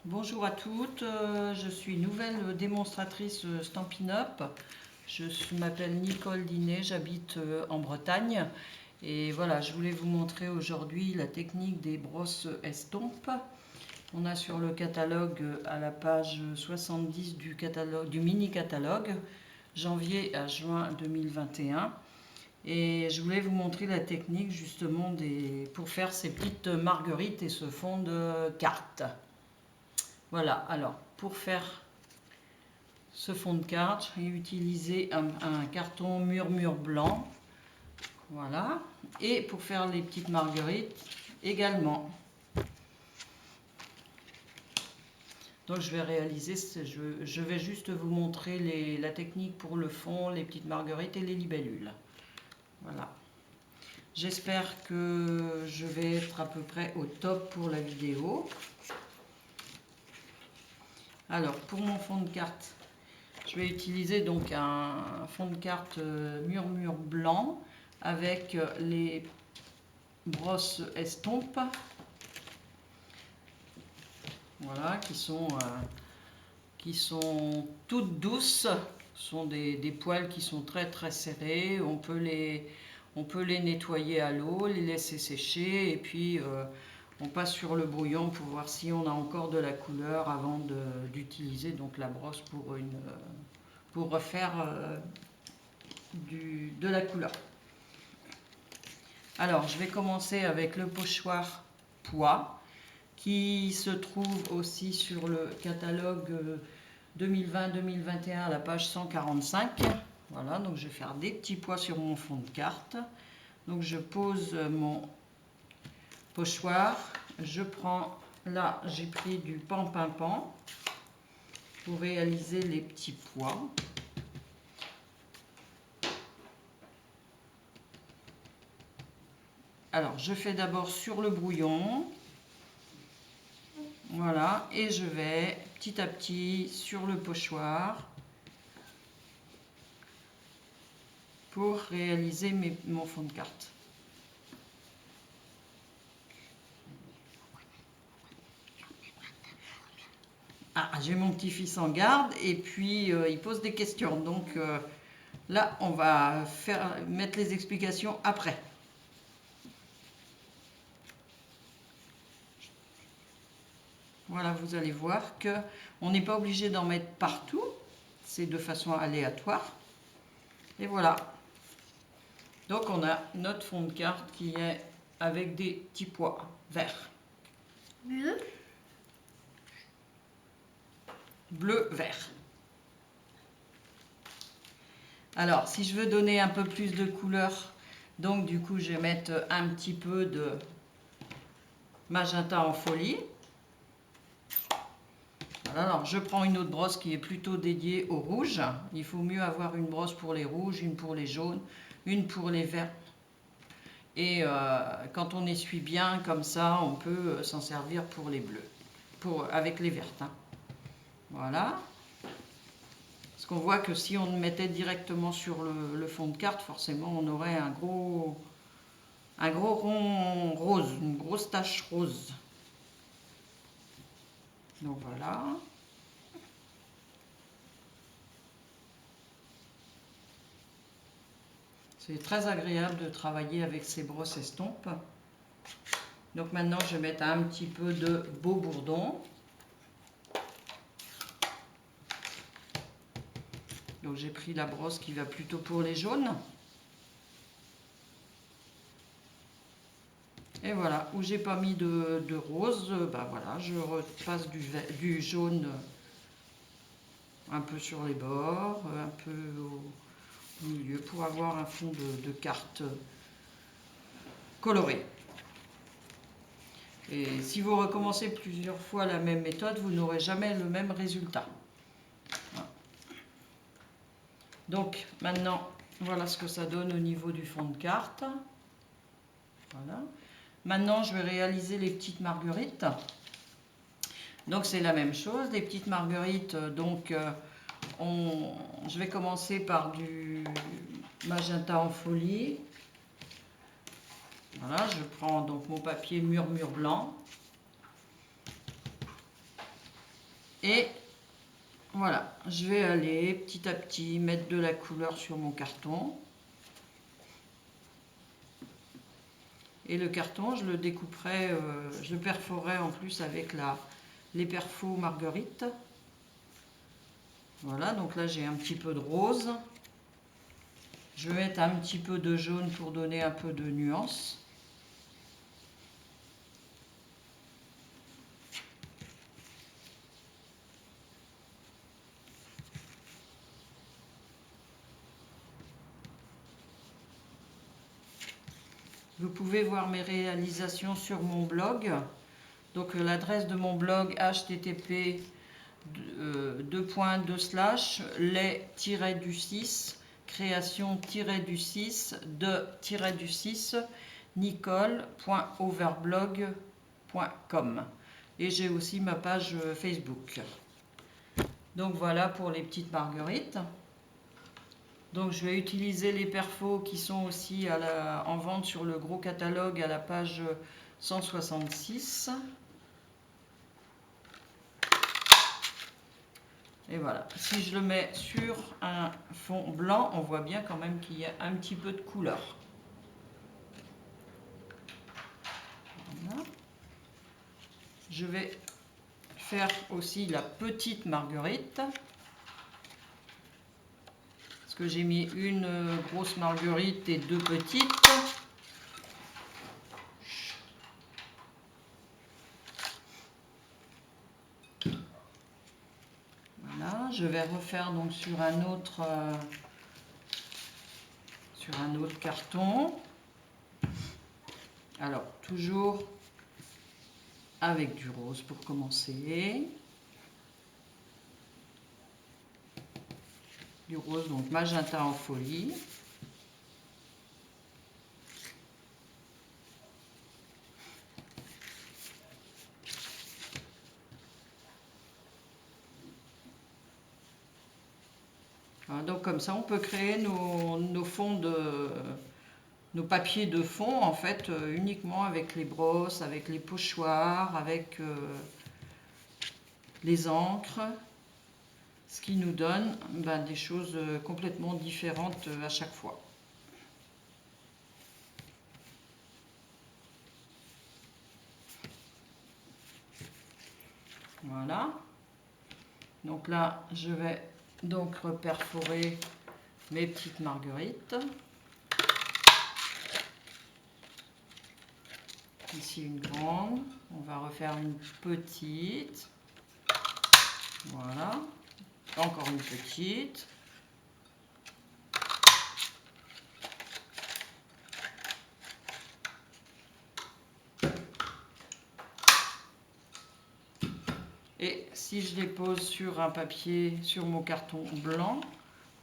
Bonjour à toutes, je suis nouvelle démonstratrice Stampin' Up. Je m'appelle Nicole Dinet, j'habite en Bretagne. Et voilà, je voulais vous montrer aujourd'hui la technique des brosses estompe. On a sur le catalogue à la page 70 du mini-catalogue, janvier à juin 2021. Et je voulais vous montrer la technique justement pour faire ces petites marguerites et ce fond de carte. Voilà, alors pour faire ce fond de carte, j'ai utilisé un carton murmure blanc. Voilà, et pour faire les petites marguerites également. Donc je vais réaliser, je vais juste vous montrer la technique pour le fond, les petites marguerites et les libellules. Voilà. J'espère que je vais être à peu près au top pour la vidéo. Alors pour mon fond de carte, je vais utiliser donc un fond de carte murmure blanc avec les brosses estompe. Voilà, qui sont toutes douces. Ce sont des poils qui sont très très serrés. On peut les nettoyer à l'eau, les laisser sécher et puis on passe sur le brouillon pour voir si on a encore de la couleur avant d'utiliser donc la brosse pour refaire de la couleur. Alors je vais commencer avec le pochoir pois qui se trouve aussi sur le catalogue 2020-2021 à la page 145. Voilà, donc je vais faire des petits pois sur mon fond de carte. Donc je pose mon pochoir, je prends, là j'ai pris du pan-pin-pan pour réaliser les petits pois. Alors je fais d'abord sur le brouillon. Voilà, et je vais petit à petit sur le pochoir pour réaliser mon fond de carte. Ah, j'ai mon petit-fils en garde et puis il pose des questions. Donc là, on va mettre les explications après. Voilà, vous allez voir que on n'est pas obligé d'en mettre partout. C'est de façon aléatoire. Et voilà. Donc on a notre fond de carte qui est avec des petits pois verts. Bleu. Bleu, vert. Alors, si je veux donner un peu plus de couleur, donc du coup, je vais mettre un petit peu de magenta en folie. Voilà, alors, je prends une autre brosse qui est plutôt dédiée au rouge. Il faut mieux avoir une brosse pour les rouges, une pour les jaunes, une pour les verts. Et quand on essuie bien comme ça, on peut s'en servir pour les bleus, avec les vertes. Hein. Voilà. Parce qu'on voit que si on le mettait directement sur le fond de carte, forcément on aurait un gros rond rose, une grosse tache rose. Donc voilà. C'est très agréable de travailler avec ces brosses estompes. Donc maintenant je vais mettre un petit peu de beau bourdon. Donc j'ai pris la brosse qui va plutôt pour les jaunes. Et voilà, où j'ai pas mis de rose, ben voilà, je repasse du jaune un peu sur les bords, un peu au milieu pour avoir un fond de carte coloré. Et si vous recommencez plusieurs fois la même méthode, vous n'aurez jamais le même résultat. Voilà. Donc maintenant, voilà ce que ça donne au niveau du fond de carte. Voilà. Maintenant, je vais réaliser les petites marguerites. Donc c'est la même chose, des petites marguerites. Donc je vais commencer par du magenta en folie. Voilà, je prends donc mon papier murmure blanc. Et voilà, je vais aller petit à petit mettre de la couleur sur mon carton. Et le carton, je le découperai, je le perforerai en plus avec les perfos marguerite. Voilà, donc là j'ai un petit peu de rose. Je vais mettre un petit peu de jaune pour donner un peu de nuance. Vous pouvez voir mes réalisations sur mon blog. Donc l'adresse de mon blog http les-du6 création-du6 de-du6 nicole.overblog.com. Et j'ai aussi ma page Facebook. Donc voilà pour les petites marguerites. Donc je vais utiliser les perfos qui sont aussi en vente sur le gros catalogue à la page 166. Et voilà, si je le mets sur un fond blanc, on voit bien quand même qu'il y a un petit peu de couleur. Voilà. Je vais faire aussi la petite marguerite. Parce que j'ai mis une grosse marguerite et deux petites. Voilà, je vais refaire donc sur un autre carton. Alors, toujours avec du rose pour commencer. Du rose, donc magenta en folie. Voilà, donc comme ça, on peut créer nos fonds nos papiers de fond, en fait, uniquement avec les brosses, avec les pochoirs, avec les encres, ce qui nous donne des choses complètement différentes à chaque fois. Voilà. Donc là, je vais donc reperforer mes petites marguerites. Ici une grande, on va refaire une petite. Voilà. Encore une petite. Et si je les pose sur un papier, sur mon carton blanc,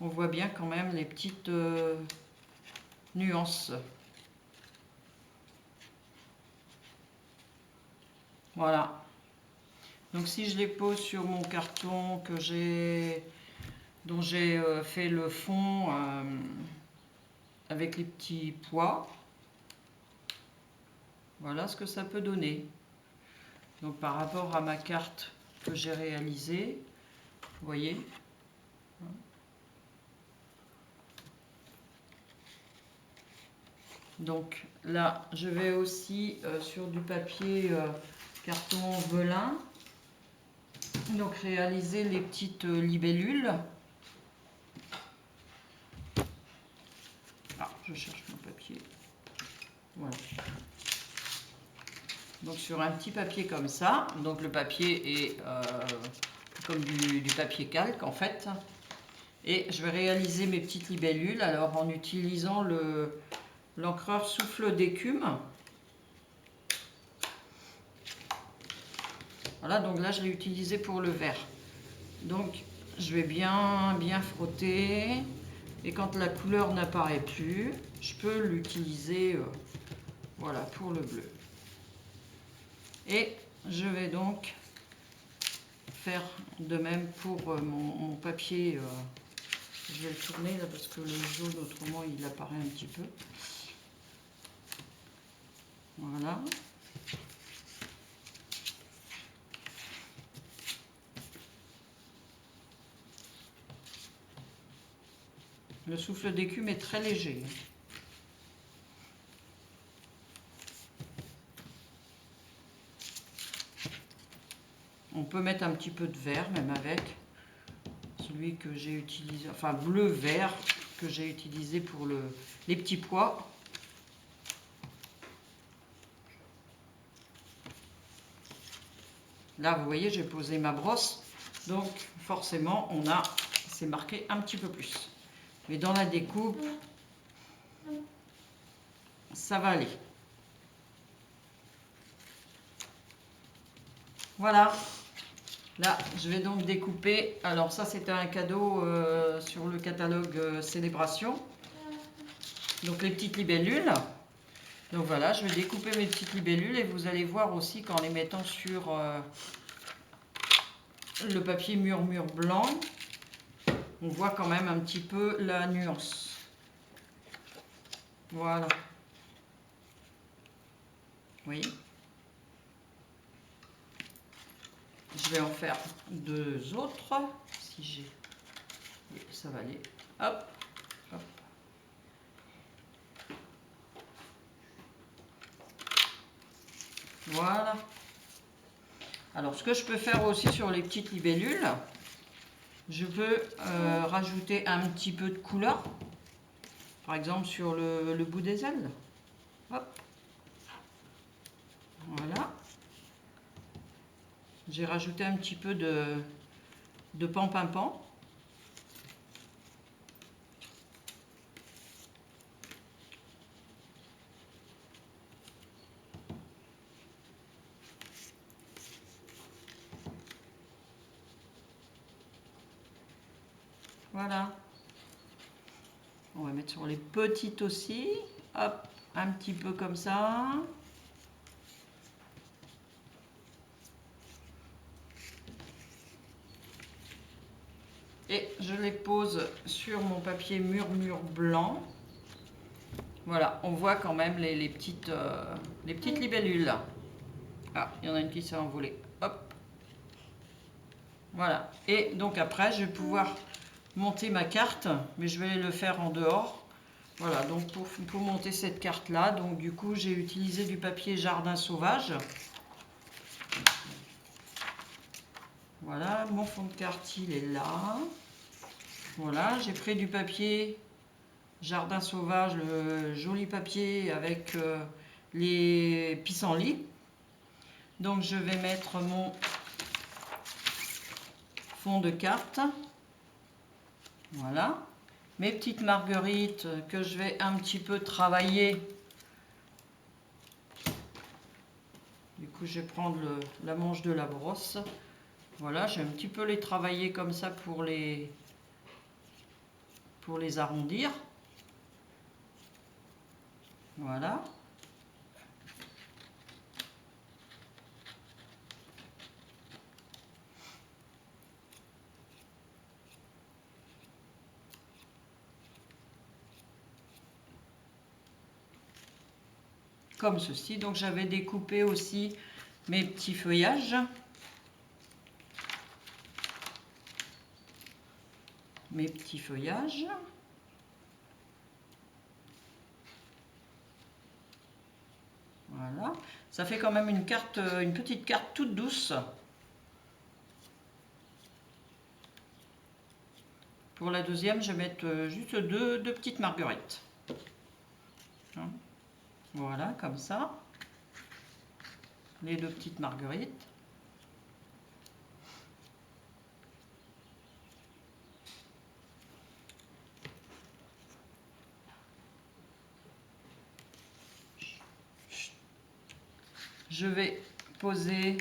on voit bien quand même les petites nuances. Voilà. Donc si je les pose sur mon carton dont j'ai fait le fond avec les petits pois, voilà ce que ça peut donner. Donc par rapport à ma carte que j'ai réalisée, vous voyez. Donc là, je vais aussi sur du papier carton velin, donc réaliser les petites libellules. Ah, je cherche mon papier. Voilà. Donc sur un petit papier comme ça, donc le papier est comme du papier calque en fait. Et je vais réaliser mes petites libellules alors en utilisant l'encreur souffle d'écume. Voilà, donc là je l'ai utilisé pour le vert. Donc je vais bien frotter. Et quand la couleur n'apparaît plus, je peux l'utiliser voilà, pour le bleu. Et je vais donc faire de même pour mon papier. Je vais le tourner là parce que le jaune autrement il apparaît un petit peu. Voilà. Le souffle d'écume est très léger. On peut mettre un petit peu de vert même avec. Celui que j'ai utilisé, enfin bleu-vert que j'ai utilisé pour les petits pois. Là, vous voyez, j'ai posé ma brosse. Donc, forcément, c'est marqué un petit peu plus. Mais dans la découpe, ça va aller. Voilà. Là, je vais donc découper. Alors ça, c'était un cadeau sur le catalogue Célébration. Donc les petites libellules. Donc voilà, je vais découper mes petites libellules et vous allez voir aussi qu'en les mettant sur le papier murmure blanc, on voit quand même un petit peu la nuance. Voilà. Oui. Je vais en faire 2 autres. Si j'ai... Oui, ça va aller. Hop, hop. Voilà. Alors, ce que je peux faire aussi sur les petites libellules, je peux rajouter un petit peu de couleur. Par exemple, sur le bout des ailes. Hop. Voilà. J'ai rajouté un petit peu de pan-pin-pan. Voilà. On va mettre sur les petites aussi. Hop, un petit peu comme ça. Et je les pose sur mon papier murmure blanc. Voilà, on voit quand même les petites libellules. Ah, il y en a une qui s'est envolée. Hop. Voilà. Et donc après, je vais pouvoir monter ma carte, mais je vais le faire en dehors. Voilà, donc pour monter cette carte-là, donc du coup, j'ai utilisé du papier jardin sauvage. Voilà, mon fond de carte, il est là. Voilà, j'ai pris du papier jardin sauvage, le joli papier avec les pissenlits. Donc je vais mettre mon fond de carte. Voilà. Mes petites marguerites que je vais un petit peu travailler. Du coup, je vais prendre la manche de la brosse. Voilà, je vais un petit peu les travailler comme ça pour les arrondir. Voilà. Comme ceci. Donc j'avais découpé aussi mes petits feuillages. Mes petits feuillages. Voilà. Ça fait quand même une petite carte toute douce. Pour la deuxième, je vais mettre juste deux petites marguerites. Voilà, comme ça. Les 2 petites marguerites. Je vais poser,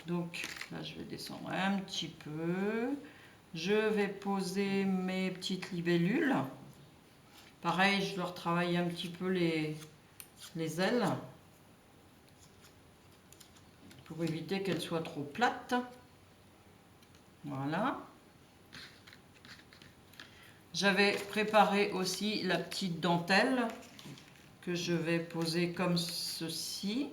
donc là je vais descendre un petit peu. Je vais poser mes petites libellules. Pareil, je leur travaille un petit peu les ailes pour éviter qu'elles soient trop plates. Voilà. J'avais préparé aussi la petite dentelle que je vais poser comme ceci.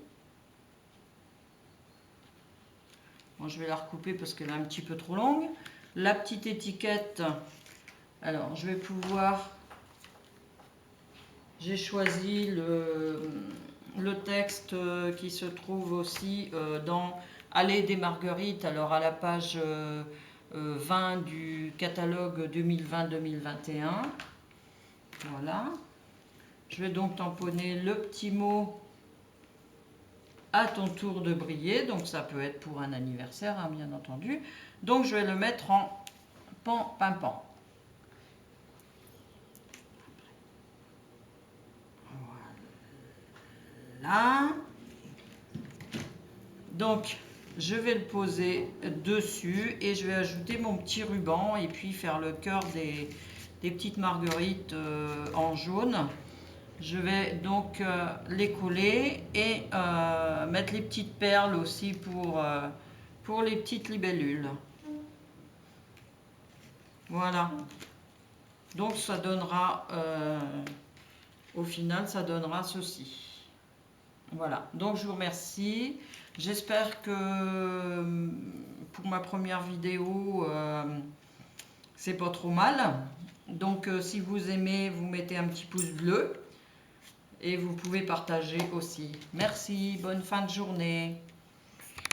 Bon, je vais la recouper parce qu'elle est un petit peu trop longue. La petite étiquette Alors, je vais pouvoir... J'ai choisi le texte qui se trouve aussi dans Allée des Marguerites, alors à la page 20 du catalogue 2020-2021. Voilà. Je vais donc tamponner le petit mot à ton tour de briller. Donc ça peut être pour un anniversaire, hein, bien entendu. Donc je vais le mettre en pan, pimpant. Voilà. Donc je vais le poser dessus et je vais ajouter mon petit ruban et puis faire le cœur des petites marguerites en jaune. Je vais donc les coller et mettre les petites perles aussi pour les petites libellules. Voilà. Donc ça donnera, au final, ça donnera ceci. Voilà. Donc je vous remercie. J'espère que pour ma première vidéo, c'est pas trop mal. Donc si vous aimez, vous mettez un petit pouce bleu. Et vous pouvez partager aussi. Merci, bonne fin de journée.